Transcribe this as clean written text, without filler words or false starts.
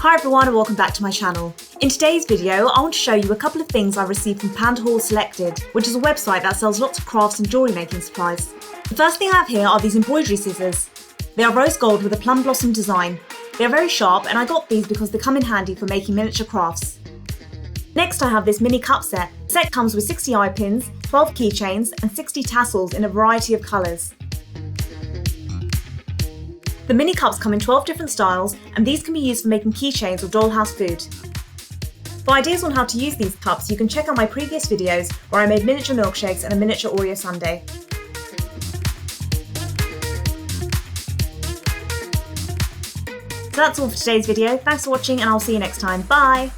Hi everyone and welcome back to my channel. In today's video, I want to show you a couple of things I received from Pandahall Selected, which is a website that sells lots of crafts and jewellery making supplies. The first thing I have here are these embroidery scissors. They are rose gold with a plum blossom design. They are very sharp and I got these because they come in handy for making miniature crafts. Next I have this mini cup set. The set comes with 60 eye pins, 12 keychains and 60 tassels in a variety of colours. The mini cups come in 12 different styles and these can be used for making keychains or dollhouse food. For ideas on how to use these cups, you can check out my previous videos where I made miniature milkshakes and a miniature Oreo sundae. So that's all for today's video. Thanks for watching and I'll see you next time. Bye!